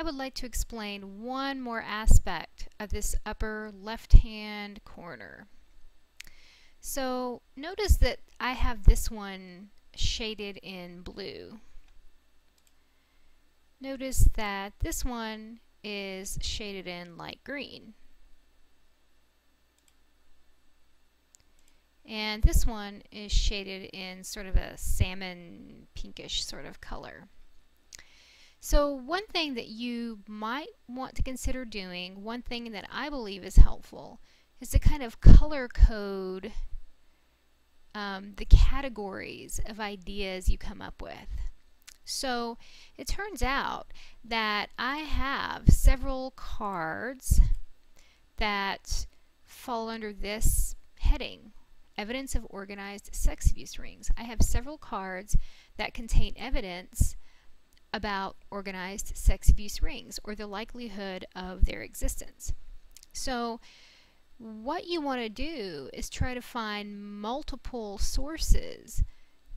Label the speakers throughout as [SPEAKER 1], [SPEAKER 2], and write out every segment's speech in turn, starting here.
[SPEAKER 1] I would like to explain one more aspect of this upper left-hand corner. So notice that I have this one shaded in blue. Notice that this one is shaded in light green. And this one is shaded in sort of a salmon pinkish sort of color. So one thing that you might want to consider doing, one thing that I believe is helpful, is to kind of color code the categories of ideas you come up with. So it turns out that I have several cards that fall under this heading, evidence of organized sex abuse rings. I have several cards that contain evidence about organized sex abuse rings or the likelihood of their existence. So what you want to do is try to find multiple sources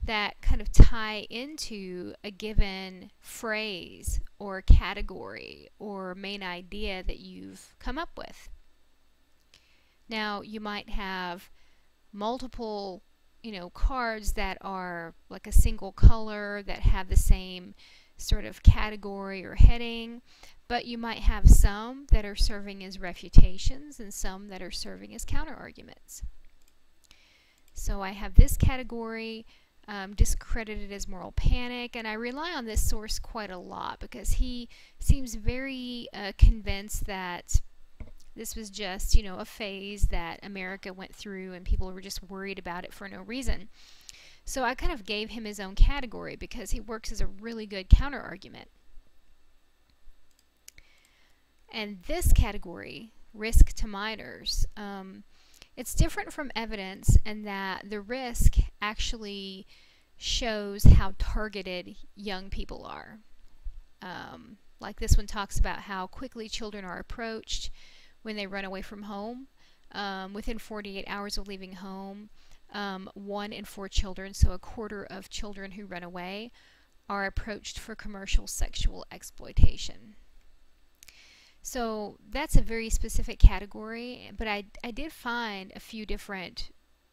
[SPEAKER 1] that kind of tie into a given phrase or category or main idea that you've come up with. Now you might have multiple cards that are like a single color that have the same sort of category or heading, but you might have some that are serving as refutations and some that are serving as counter-arguments. So I have this category discredited as moral panic, and I rely on this source quite a lot because he seems very convinced that this was just, a phase that America went through and people were just worried about it for no reason. So I kind of gave him his own category because he works as a really good counter-argument. And this category, risk to minors, it's different from evidence in that the risk actually shows how targeted young people are. Like this one talks about how quickly children are approached when they run away from home. Within 48 hours of leaving home, 1 in 4 children, so a quarter of children who run away, are approached for commercial sexual exploitation. So that's a very specific category, but I did find a few different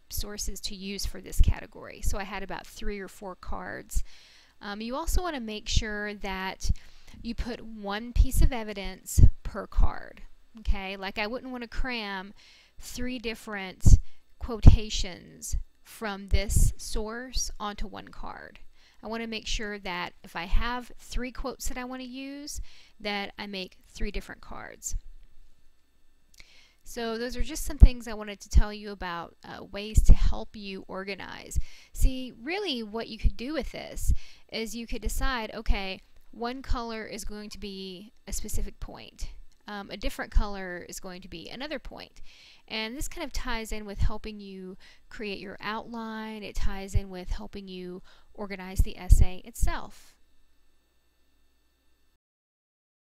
[SPEAKER 1] sources to use for this category. So I had about 3 or 4 cards. You also want to make sure that you put one piece of evidence per card. Okay, like I wouldn't want to cram 3 different quotations from this source onto one card. I want to make sure that if I have 3 quotes that I want to use, that I make 3 different cards. So those are just some things I wanted to tell you about ways to help you organize. See, really what you could do with this is you could decide, okay, one color is going to be a specific point. A different color is going to be another point. And this kind of ties in with helping you create your outline. It ties in with helping you organize the essay itself.